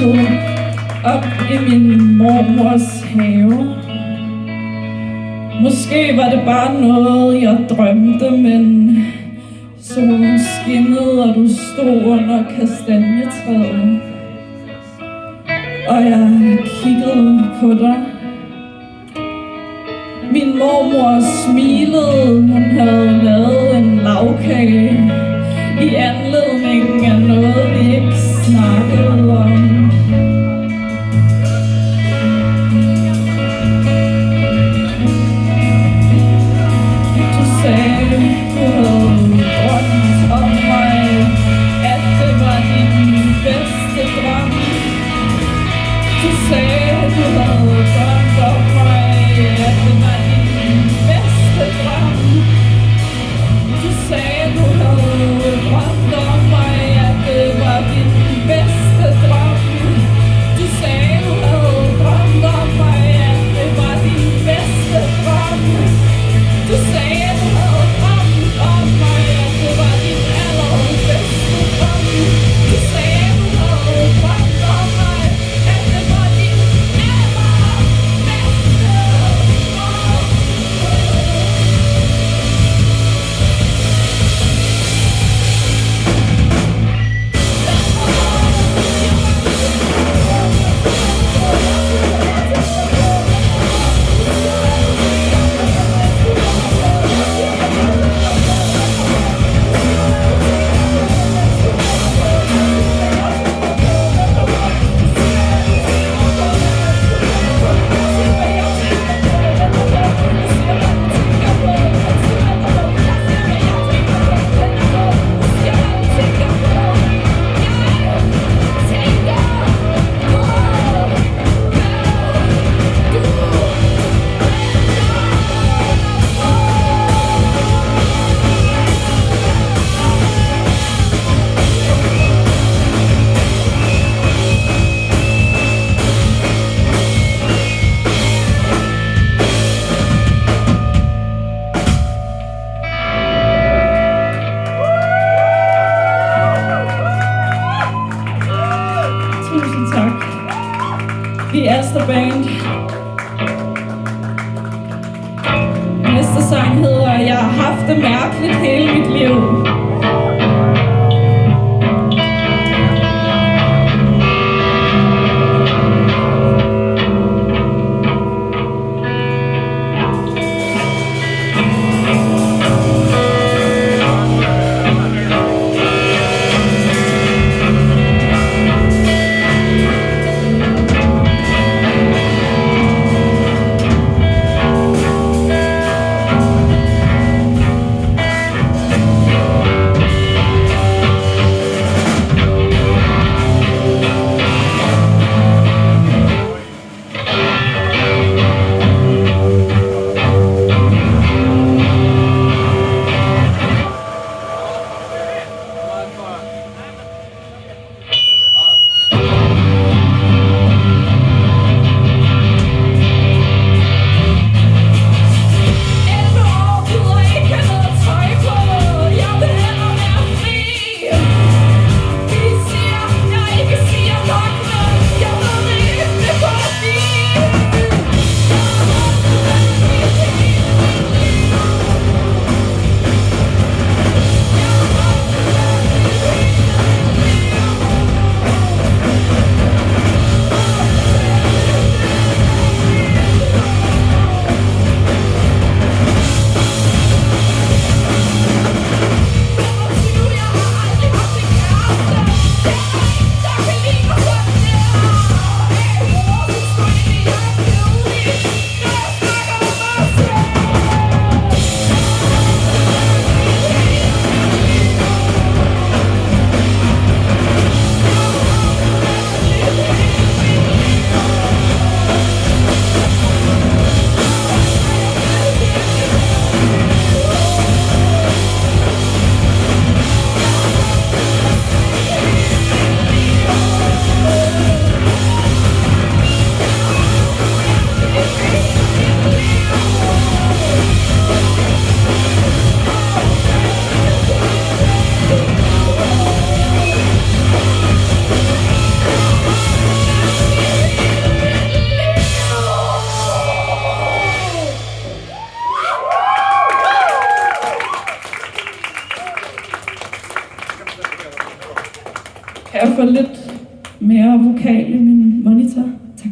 vokset op i min mormors have. Måske var det bare noget, jeg drømte, men solen skinnede, og du stod under kastanjetræet. Og jeg kiggede på dig. Min mormor smilede, hun havde lavet en lagkage i anledning af noget, vi ikke snakkede om. Du sagde, du havde drømt om mig, at det var din bedste drøm. Du sagde, du havde drømt om mig, at det var din bedste drøm. Du sagde, du havde drømt om mig, at det var din bedste drøm. Du sagde, du havde drømt om mig, at det var din bedste drøm. Du sagde, du havde drømt om mig, at det var din allerbedste drøm. Du sagde, du havde drømt om mig, at det var din Tusind tak. Vi er Asta Band. Næste sang hedder Jeg har haft det mærkeligt hele mit liv. Kan jeg få lidt mere vokal i min monitor? Tak.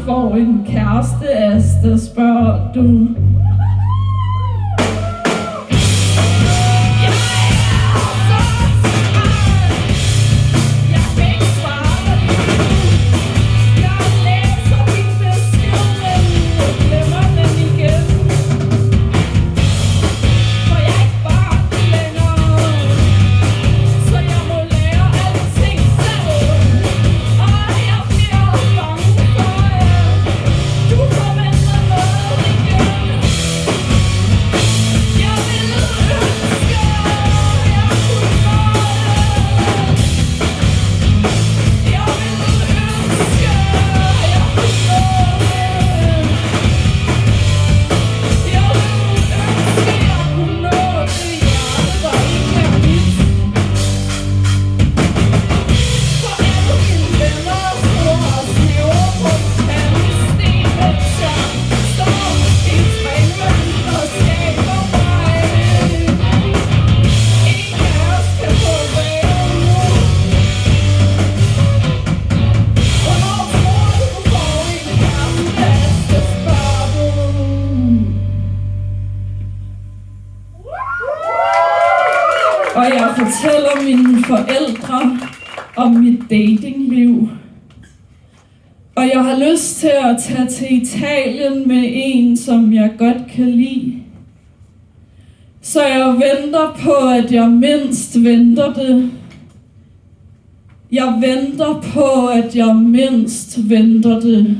Får en kæreste, Asta, spørger du. Og jeg fortæller mine forældre om mit datingliv. Og jeg har lyst til at tage til Italien med en, som jeg godt kan lide. Så jeg venter på, at jeg mindst venter det. Jeg venter på, at jeg mindst venter det.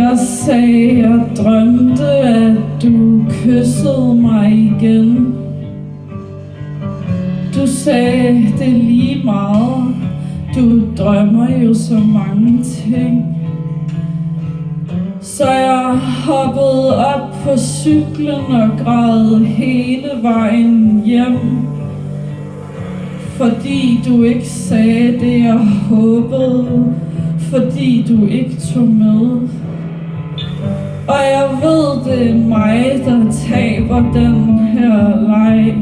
Jeg sagde, jeg drømte, at du kyssede mig igen. Du sagde, det er lige meget. Du drømmer jo så mange ting. Så jeg hoppede op på cyklen og græd hele vejen hjem. Fordi du ikke sagde det, jeg håbede. Fordi du ikke tog med. Og jeg ved, det er mig, der taber den her leg.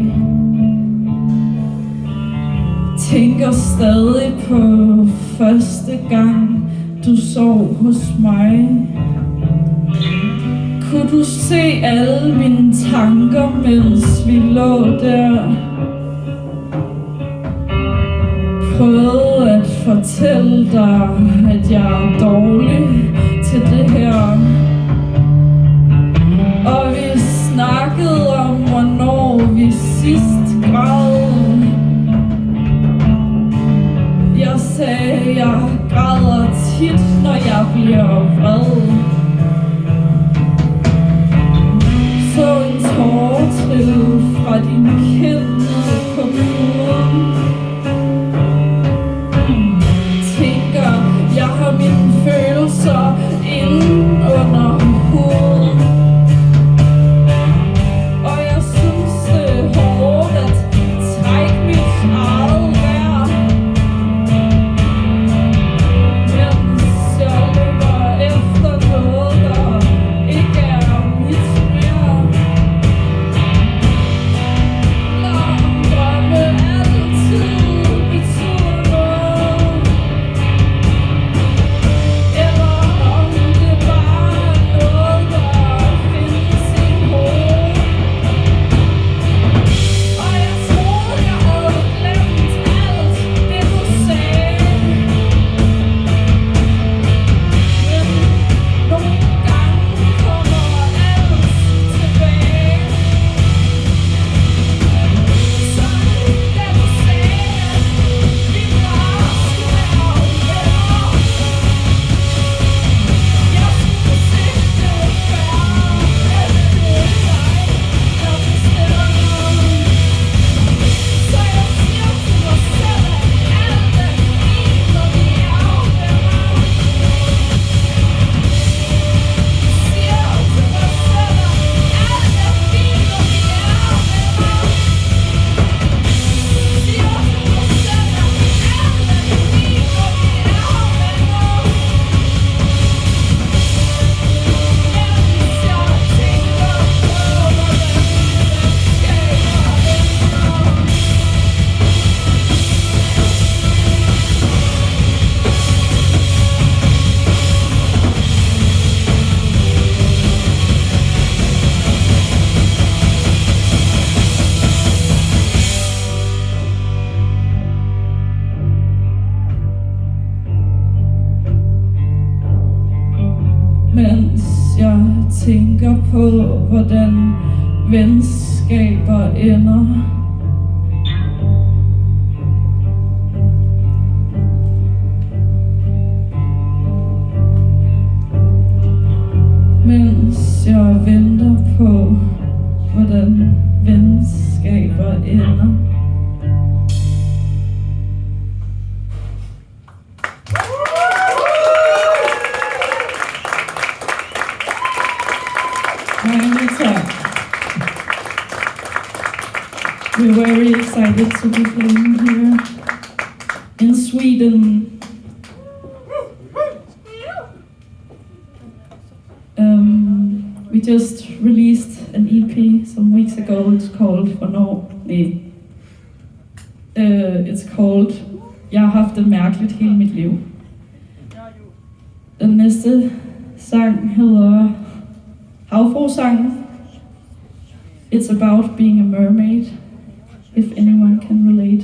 Tænker stadig på første gang, du sov hos mig. Kunne du se alle mine tanker, mens vi lå der? Prøvede at fortælle dig, at jeg er dårlig til det her. Og vi snakkede om, hvornår vi sidst græd. Jeg sagde, jeg græder tit, når jeg bliver vred. Så en tåre trille fra din kind ned på puden. Tænker, jeg har mine følelser inde under huden. Og jeg synes, det er hårdt at trække mit eget vejr. Mens jeg løber efter noget, der ikke er mit mere. Når drømme altid betyder noget. Eller om det bare er noget, der findes i hovedet. Og jeg troede, jeg havde glemt alt det, du sagde. Men nogle gange kommer alt tilbage. Som da du sagde, at vi bare skulle være venner. Jeg synes ikke, det var fair, at det er dig, der bestemmer noget. Så jeg siger til mig selv, at alt er fint, når vi er venner. Siger til mig selv, at alt er fint, når vi er venner. Siger til mig selv, at alt er fint, når vi er venner. Mens jeg tænker på, hvordan jeg tænker på, hvordan venskaber ender. Mens jeg venter på, hvordan venskaber ender. We're very excited to be playing here in Sweden. We just released an EP some weeks ago. It's called it's called Jeg har haft det mærkeligt hele mit liv. Den næste sang hedder Havfruesangen. It's about being a mermaid, if anyone can relate.